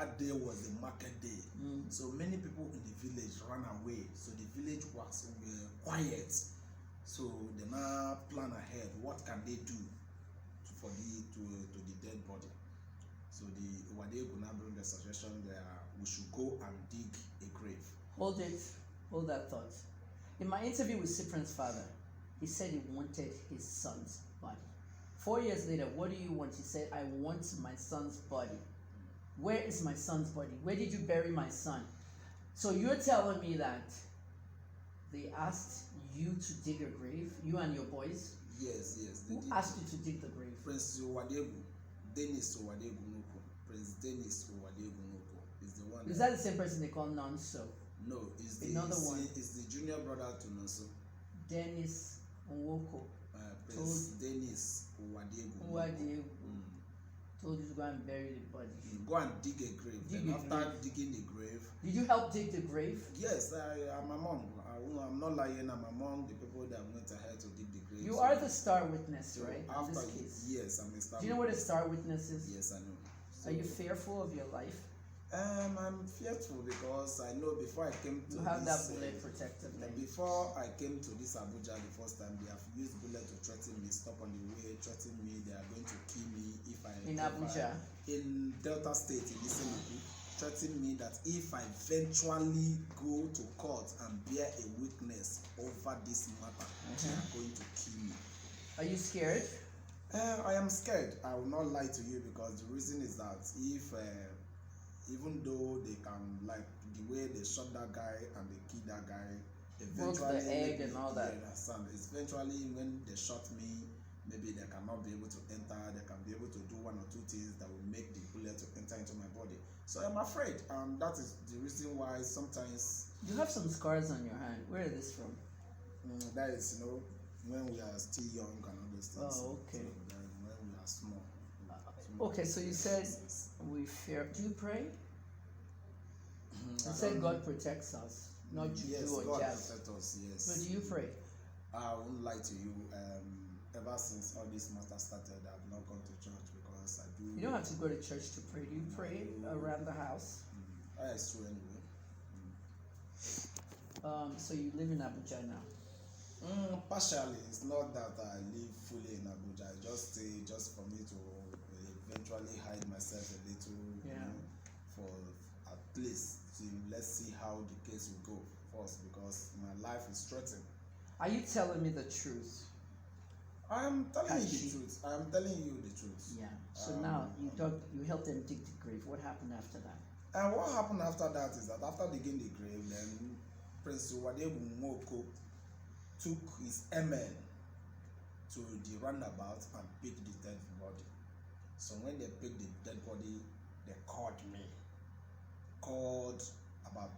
that day was the market day. So many people in the village ran away. So the village was quiet. So they now plan ahead. What can they do to the dead body? So the Wadegu now bring the suggestion that we should go and dig a grave. Hold that thought. In my interview with Cyprian's father, he said he wanted his son's body. 4 years later, what do you want? He said, I want my son's body. Where is my son's body? Where did you bury my son? So you're telling me that they asked you to dig a grave, you and your boys? Yes. Who asked you to dig the grave? Prince Wadegu, Dennis Wadegu Nwoko. Prince Dennis Wadegu Nwoko is the one. Is that the same person they call Nonso? No, it's another one. It's the junior brother to Nonso. Dennis Nwoko. Prince Dennis Wadegu. Told you to go and bury the body. Go and dig a grave. After digging the grave. Did you help dig the grave? Yes, I'm among. I'm not lying. I'm among the people that went ahead to dig the grave. You are the star witness, right? After in this case. Yes, I'm a star. Do you know what a star witness is? Yes, I know. So, are you fearful of your life? I'm fearful because I know before I came to you have that bullet protected leg. Before I came to this Abuja the first time, they have used bullet to threaten me, stop on the way, threaten me. They are going to kill me if I Abuja, in Delta State in Isenuku, threaten me that if I eventually go to court and bear a witness over this matter, they are going to kill me. Are you scared? I am scared. I will not lie to you because the reason is that if even though they can, like the way they shot that guy and they killed that guy, eventually broke the egg and all that. Eventually, when they shot me, maybe they cannot be able to enter. They can be able to do one or two things that will make the bullet to enter into my body. So I'm afraid. That is the reason why sometimes. You have some scars on your hand. Where is this from? That is, when we are still young and all those things. Oh, okay. So when we are small. Okay, so you said we fear. Do you pray? You said God protects us, not juju yes, or God jazz. protects us, yes. So do you pray? I won't lie to you. Ever since all this matter started, I've not gone to church because I do. You don't have to go to church to pray. Do you pray around the house? It's true anyway. So you live in Abuja now? Partially. It's not that I live fully in Abuja. I just stay just for me to eventually hide myself a little, for at least let's see how the case will go first because my life is threatened. Are you telling me the truth? I am telling Kachi. you the truth. I am telling you the truth. Yeah. So now you helped them dig the grave. What happened after that? And what happened after that is that after digging the grave, then Prince Nwoko took his MN to the roundabout and picked the dead body. So when they picked the dead body, they called me. Called about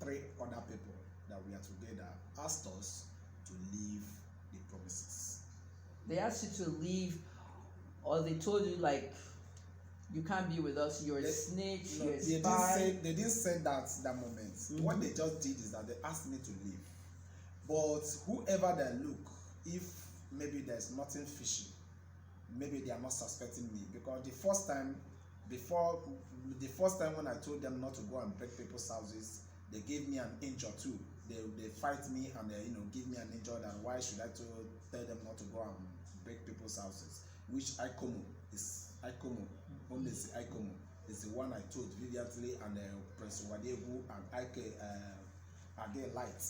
3 other people that we are together, asked us to leave the premises. They asked you to leave, or they told you like you can't be with us, you're a snitch, you're a spy. They didn't say that moment. What they just did is that they asked me to leave. But whoever they look, if maybe there's nothing fishy, maybe they are not suspecting me. Because the first time when I told them not to go and break people's houses, they gave me an inch or two. They fight me and they give me an inch, and why should I tell them not to go and break people's houses? Which Ikomo is only Ikomo is the one I told vividly, and Prince Wadegu and Age Light.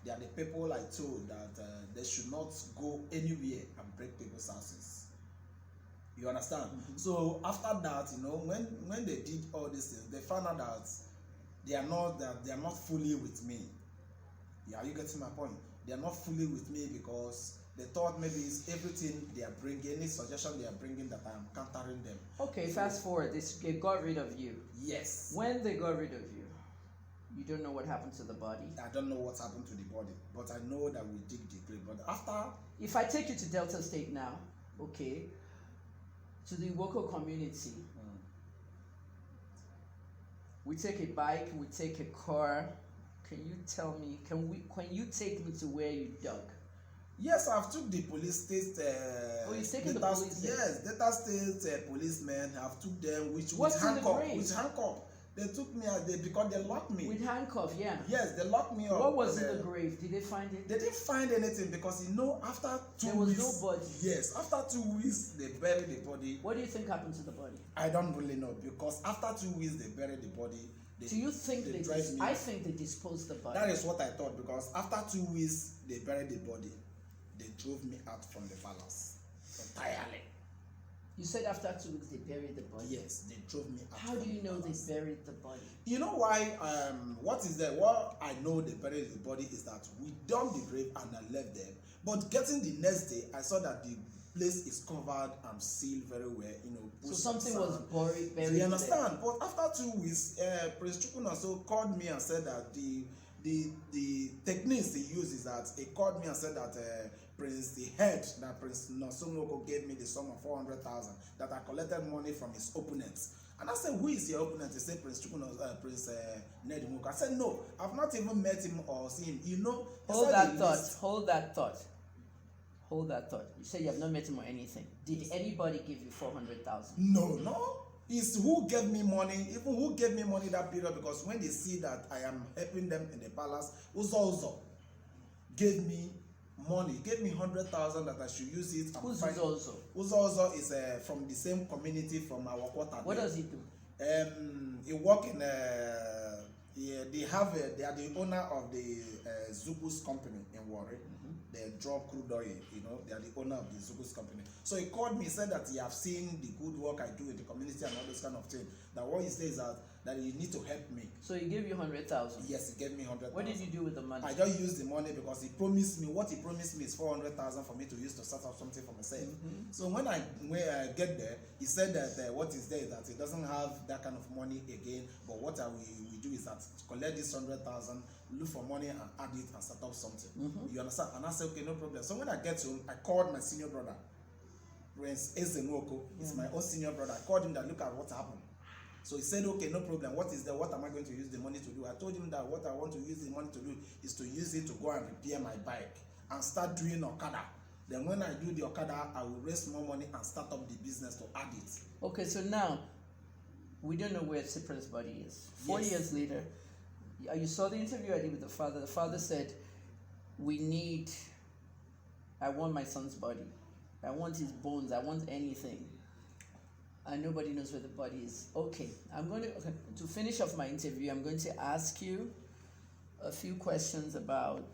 They are the people I told that they should not go anywhere and break people's houses. You understand? So after that, when they did all these things, they found out that they are not fully with me. Yeah, are you getting my point? They are not fully with me because they thought maybe it's everything they are bringing, any suggestion they are bringing, that I am countering them. Okay, fast forward. They got rid of you. Yes. When they got rid of you, you don't know what happened to the body? I don't know what happened to the body, but I know that we dig the grave. But after... If I take you to Delta State now, okay, to the Nwoko community, we take a bike, we take a car. Can you tell me, can you take me to where you dug? Yes, I've took the police state. You've taken the police? Yes, Delta State policemen have took them with What's handcuff. in the grave? With handcuff. They took me out there because they locked me. With handcuff, yeah. Yes, they locked me up. What was in the grave? Did they find it? They didn't find anything because after 2 there was weeks. no body. Yes, after 2 weeks they buried the body. What do you think happened to the body? I don't really know because after 2 weeks they buried the body. Do you think they drive me? I think they disposed the body. That is what I thought because after 2 weeks they buried the body. They drove me out from the palace entirely. You said after 2 weeks they buried the body. Yes, they drove me out. How do you know they buried the body? You know why? What is there? What I know they buried the body is that we dug the grave and I left them. But getting the next day, I saw that the place is covered and sealed very well. You know, so something was buried. You understand? There. But after 2 weeks, Prince Chukwunaso called me and said that the techniques they use is that he called me and said that Prince Nwoko gave me the sum of 400,000 that I collected money from his opponents. And I said, who is your opponent? He said, Prince Nwoko. I said, no, I've not even met him or seen him. You know, hold that thought. You said you have not met him or anything. Did anybody give you 400,000? No. It's who gave me money, even who gave me money that period, because when they see that I am helping them in the palace, Uzo gave me money, gave me 100,000 that I should use it. Who's Uzo? Uzo is from the same community from our quarter. What does he do? He work in they are the owner of the Zugus company in Warri. They draw crude oil, you know, they are the owner of the Zugus company. So he called me, said that he have seen the good work I do in the community and all those kind of things. That what he says that you need to help me. So he gave you 100,000? Yes, he gave me 100,000. What did you do with the money? I just used the money because he promised me, what he promised me is 400,000 for me to use to start up something for myself. So when I get there, he said that what is there is that he doesn't have that kind of money again, but what we do is that collect this 100,000, look for money and add it and start up something. You understand? And I said, okay, no problem. So when I get home, I called my senior brother, Prince Nwoko. It's my own senior brother. I called him that look at what happened. So he said, okay, no problem. What is there? What am I going to use the money to do? I told him that what I want to use the money to do is to use it to go and repair my bike and start doing Okada. Then when I do the Okada, I will raise more money and start up the business to add it. Okay, so now, we don't know where Cyprian's body is. 4 years later, you saw the interview I did with the father. The father said, I want my son's body. I want his bones. I want anything. And nobody knows where the body is. Okay, to finish off my interview, I'm going to ask you a few questions about,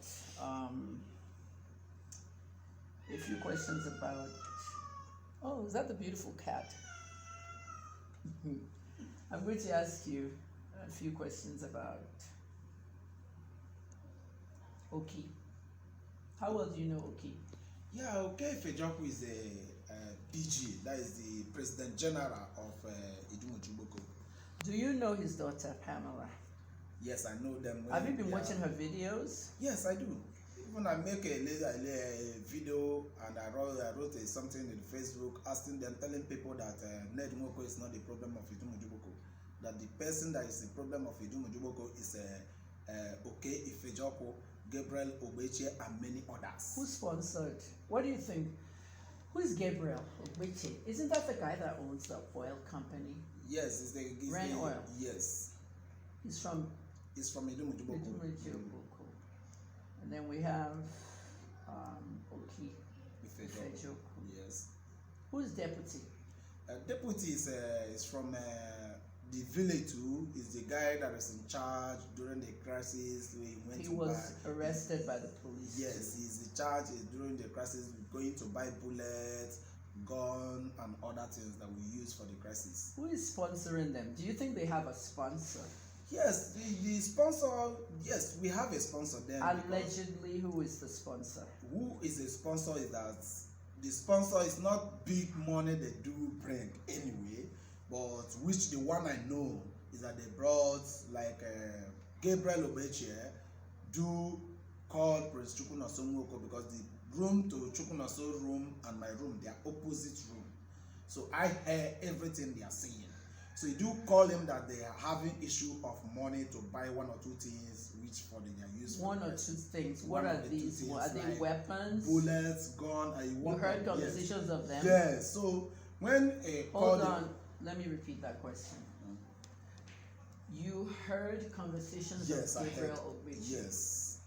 oh, is that the beautiful cat? I'm going to ask you a few questions about Oki. How well do you know Oki? Yeah, okay, Fejoku is a PG, that is the President General of Idumojuboko. Do you know his daughter, Pamela? Yes, I know them. Have you been watching her videos? Yes, I do. Even I make a video and I wrote something in Facebook asking them, telling people that Nwoko is not the problem of Idumojuboko. That the person that is the problem of Idumojuboko is Okay Ifejoko, Gabriel Ogbeche, and many others. Who sponsored? What do you think? Who is Gabriel Ogbeche? Isn't that the guy that owns the oil company? Yes, it's the Oil. Yes. He's from Idumojuboko. And then we have Oki Ifejoko. Yes. Who is deputy? Deputy is from the village too. Is the guy that is in charge during the crisis. He was arrested by the police. Yes, he's in charge during the crisis, going to buy bullets, gun, and other things that we use for the crisis. Who is sponsoring them? Do you think they have a sponsor? Yes, the sponsor. Yes, we have a sponsor then. Allegedly, who is the sponsor? Who is the sponsor is that the sponsor is not big money they do bring anyway, but which the one I know is that they brought like Gabriel Ogbeche do call Prince Chukwunaso because the room to Chukwunaso room and my room, they are opposite room. So I hear everything they are saying. So you do call him that they are having issue of money to buy one or two things which for their use. One or two things. What are these? Are they like weapons? Bullets, gun. You heard conversations of them? Yes. So when hold on, let me repeat that question. heard conversations Yes, of I heard. Gabriel Obichi, Yes.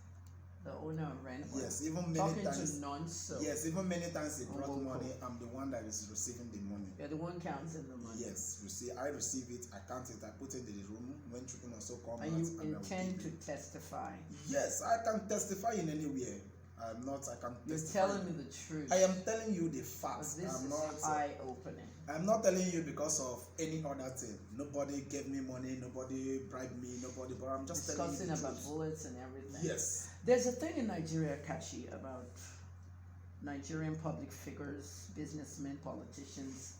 the owner of Renwood, Yes, even many talking times. to Nonso. Yes, even many times he brought Nwoko. money. I'm the one that is receiving the money. You're the one counting the money. Yes, you see, I receive it, I count it, I put it in the room when Chukun also come And out. you and I will intend give to you. testify. Yes, I can testify in anywhere. I can You're testify. telling me the truth. I am telling you the But facts. this I'm is not. eye-opening. I'm not telling you because of any other thing. Nobody gave me money. Nobody bribed me. Nobody. But I'm just Discussing telling you the about truth. bullets and everything. Yes. There's a thing in Nigeria, Kachi, about Nigerian public figures, businessmen, politicians,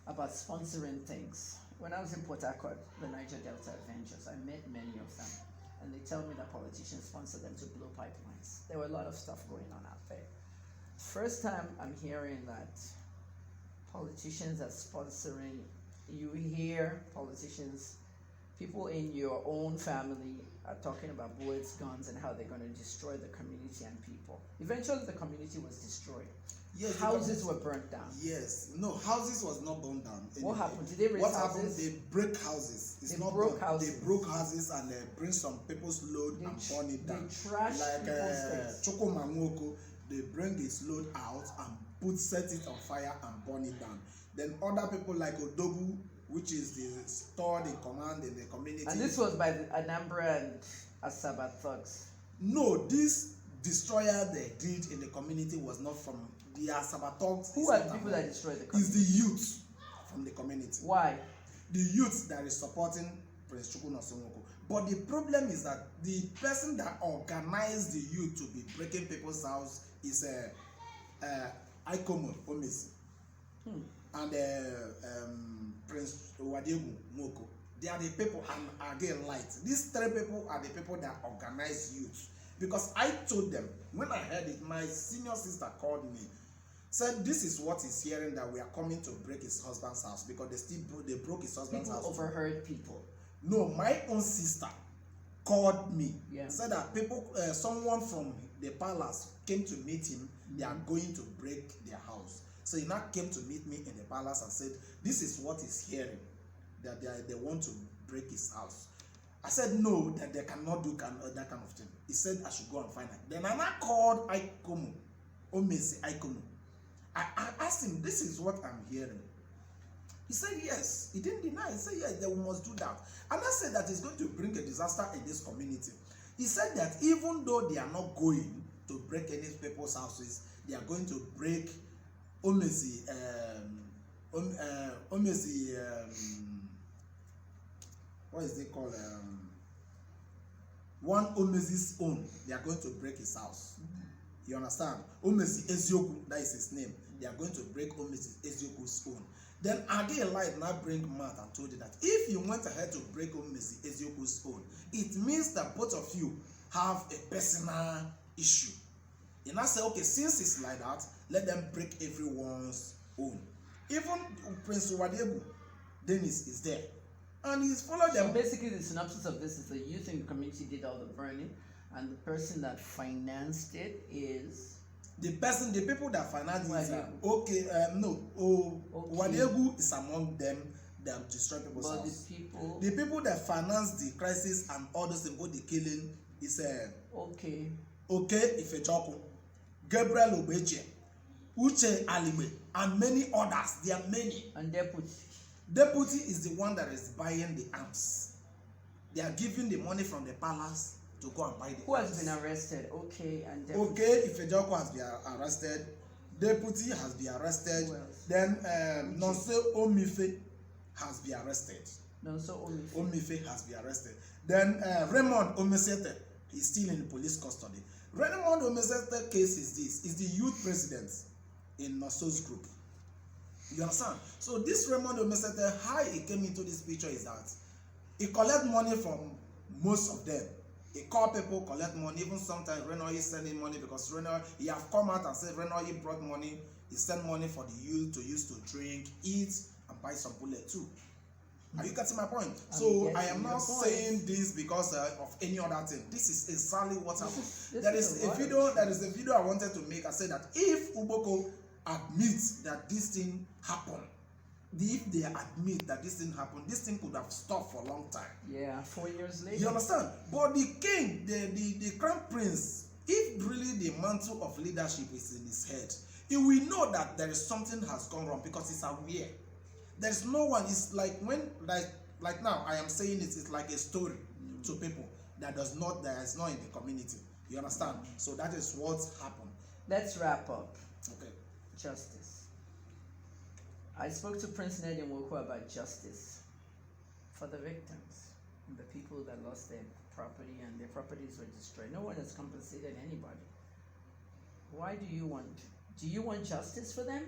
about sponsoring things. When I was in Port Harcourt, the Niger Delta Adventures, I met many of them, and they tell me that politicians sponsor them to blow pipelines. There were a lot of stuff going on out there. First time I'm hearing that politicians are sponsoring. You hear politicians, people in your own family are talking about bullets, guns, and how they're going to destroy the community and people. Eventually, the community was destroyed. Yes. Houses were burnt down. Yes. No, houses was not burned down. What Anyway. happened? Did they raise What houses? happened? They break houses. It's They not broke burnt. houses. They broke houses and bring some people's load and burn it down. They trashed Like people's things. Nwoko, they bring his load out and set it on fire and burn it down. Then other people like Odogu, which is the store in command in the community. And this was by the Anambra and Asaba thugs. No, this destroyer they did in the community was not from the Asaba thugs. Who are the people that destroyed the It's community? the youth from the community. Why? The youth that is supporting Prince Chukwu Nwoko. But the problem is that the person that organized the youth to be breaking people's house is Ikomo Omesi and Prince Wadegu Nwoko. They are the people, and again light. These three people are the people that organize youth. Because I told them, when I heard it, my senior sister called me, said this is what he's hearing, that we are coming to break his husband's house because they broke his husband's People house. overheard people. No, my own sister called me. Yeah. Said that someone from the palace came to meet him. They are going to break their house. So he now came to meet me in the palace and said, this is what he's hearing, that they want to break his house. I said no, that they cannot do that kind of thing. He said I should go and find it. Then I now called Ikomo, Omesi Ikomo. I asked him, this is what I'm hearing. He said yes. He didn't deny. He said yes, they must do that. And I said that it's going to bring a disaster in this community. He said that even though they are not going to break any people's houses, they are going to break Omesi, what is it called? One Omesi's own. They are going to break his house. You understand? Omesi Ezioku, that is his name. They are going to break Omesi Ezioku's own. Then Ade Light now bring Matt and told you that if you went ahead to break Omesi Ezioku's own, it means that both of you have a personal issue. You now say, okay, since it's like that, let them break everyone's own. Even Prince Wadegu, Dennis is there. And he's followed them. So basically the synopsis of this is the youth in the community did all the burning, and the person that financed it is the people that financed it. Okay. Wadegu is among them that destroy people's but house. the people that financed the crisis and all those things, the killing, is okay Ifejoku, Gabriel Obeche, Uche Alibe, and many others. There are many. And deputy is the one that is buying the arms. They are giving the money from the palace to go and buy the who arms. has been arrested. And deputy. Okay, Ifejoku has been arrested. Deputy has been arrested. Then Nonso Omife has been arrested. Nonso Omife has been arrested. Then Raymond Omesete is still in police custody. Raymond Omesete case is this: is the youth president in Nonso's group. You understand? So this Raymond Omesete, how he came into this picture is that he collect money from most of them. He call people, collect money. Even sometimes Reno is sending money because Reno, he have come out and said Reno he brought money. He sent money for the youth to use to drink, eat, and buy some bullet too. Are you getting my point? So I am not saying this because of any other thing. This is exactly what happened. There is a video I wanted to make. I said that if Uboko admits that this thing happened, if they admit that this thing happened, this thing could have stopped for a long time. Yeah, 4 years later. You understand? But the king, the crown prince, if really the mantle of leadership is in his head, he will know that there is something has gone wrong because he's aware. There's no one. It's like when like now I am saying it's like a story to people that is not in the community. You understand? So that is what's happened. Let's wrap up. Okay. Justice. I spoke to Prince Nwoko about justice for the victims and the people that lost their property and their properties were destroyed. No one has compensated anybody. Why do you want justice for them?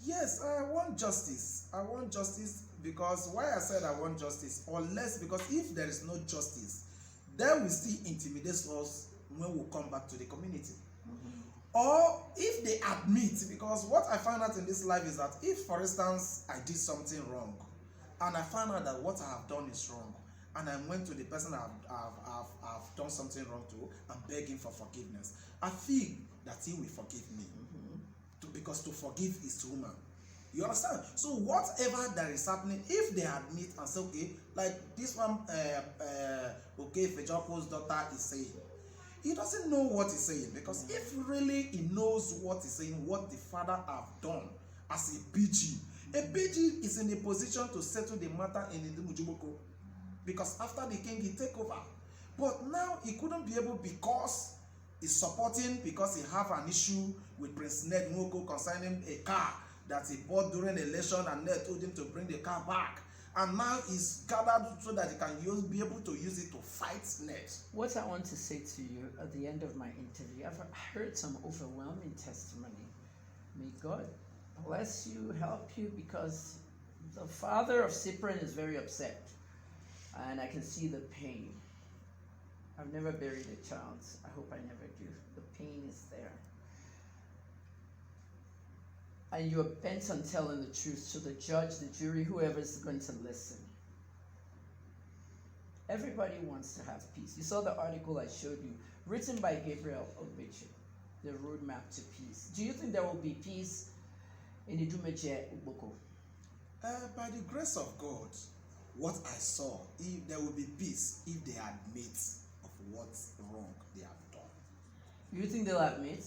Yes, I want justice. I want justice because why I said I want justice, unless because if there is no justice, then we still intimidate us when we come back to the community. Or if they admit, because what I find out in this life is that if, for instance, I did something wrong, and I find out that what I have done is wrong, and I went to the person I've done something wrong to and beg him for forgiveness, I feel that he will forgive me. Because to forgive is human. You understand? So whatever that is happening, if they admit and say, okay, like this one, okay, Fejoko's daughter is saying, he doesn't know what he's saying, because if really he knows what he's saying, what the father have done as a BG is in a position to settle the matter in the Mujiboko, because after the king he take over. But now he couldn't be able because he's supporting, because he have an issue with Prince Nwoko concerning a car that he bought during the election, and they told him to bring the car back. And now he's gathered so that he can be able to use it to fight Ned. What I want to say to you at the end of my interview, I've heard some overwhelming testimony. May God bless you, help you, because the father of Cyprian is very upset. And I can see the pain. I've never buried a child. I hope I never do. The pain is there. And you're bent on telling the truth to the judge, the jury, whoever is going to listen. Everybody wants to have peace. You saw the article I showed you, written by Gabriel Obeche, the roadmap to peace. Do you think there will be peace in Idumeje Uboko? By the grace of God, what I saw, if there will be peace if they admit of what's wrong they have done. You think they'll admit?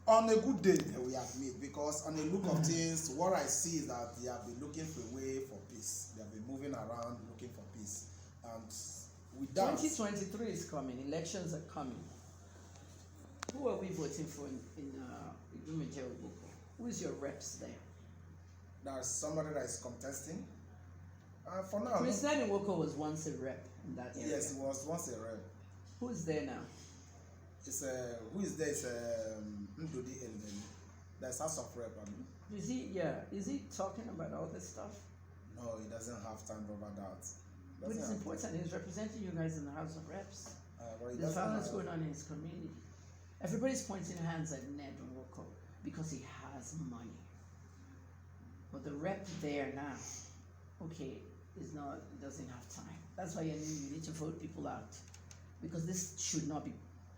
On a good day, they will admit, because on the look of things, what I see is that they have been looking for a way for peace. They have been moving around looking for peace. And with that, 2023 is coming. Elections are coming. Who are we voting for in Idumeje Uboko? Who is your reps there? there's somebody that is contesting. For now, Prince Nwoko was once a rep in that area. yes, he was once a rep. Who is there now? It's who is there? It's Ndodi Elveni. That's House of Rep. I mean. Is he talking about all this stuff? No, he doesn't have time over that. But it's important. He's representing you guys in the House of Reps. There's violence going on in his community. Everybody's pointing hands at Ned Nwoko because he has money. But the rep there now, okay, doesn't have time. That's why you need to vote people out, because this should not be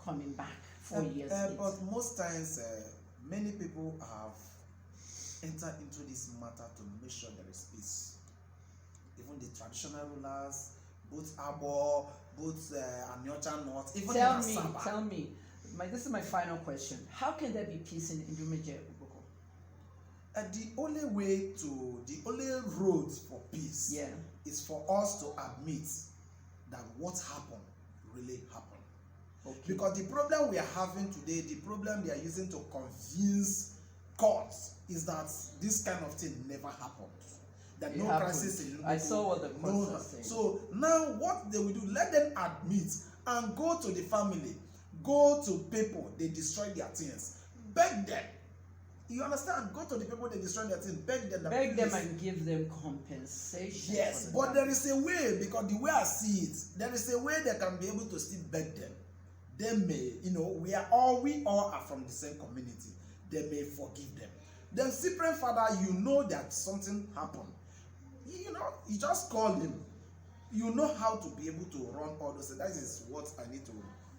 coming back 4 years later. But most times, many people have entered into this matter to make sure there is peace. Even the traditional rulers, both Abo, both Anyocha North, even Tell me, this is my final question. How can there be peace in Idumeje Uboko? The only road for peace is for us to admit that what happened really happened. Okay. Because the problem we are having today, the problem they are using to convince courts is that this kind of thing never happened. That no crisis in Nwoko. I saw what the courts are saying. So now what they will do, let them admit and go to the family, go to people, they destroy their things, beg them. You understand? Go to the people they destroy their things, beg them. Beg them and give them compensation. Yes, but there is a way, because the way I see it, there is a way they can be able to still beg them. They may, we all are from the same community. They may forgive them. Then Cyprian father, that something happened. You just call him. You know how to be able to run all those things. That is what I need to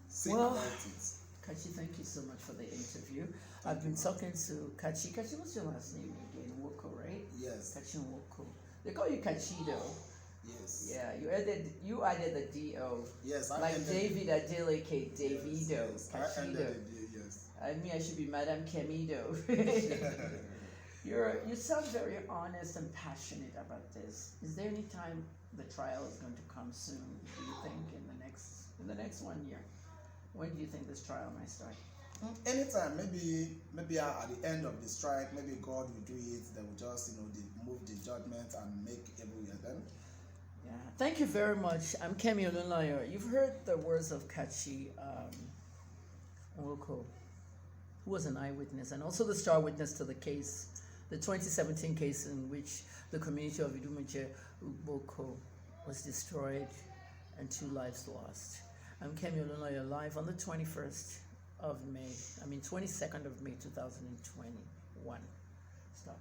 say about it. Kachi, thank you so much for the interview. I've been talking to Kachi. Kachi, what's your last name again? Nwoko, right? Yes. Kachi Nwoko. They call you Kachi though. Yes. Yeah, you added the D-O. Yes, I like ended David Adeleke, Davido, Yes, I Kachido. ended it, yes. I should be Madam Kemi though. You sound very honest and passionate about this. Is there any time the trial is going to come soon? Do you think in the next 1 year? When do you think this trial might start? Anytime, maybe at the end of the strike, maybe God will do it. They will just move the judgment and make everywhere then. Yeah. Thank you very much. I'm Kemi Olunloyo. You've heard the words of Kachi Nwoko, who was an eyewitness and also the star witness to the case, the 2017 case in which the community of Idumije Uboko was destroyed and 2 lives lost. I'm Kemi Olunloyo, live on the 22nd of May 2021. Stop.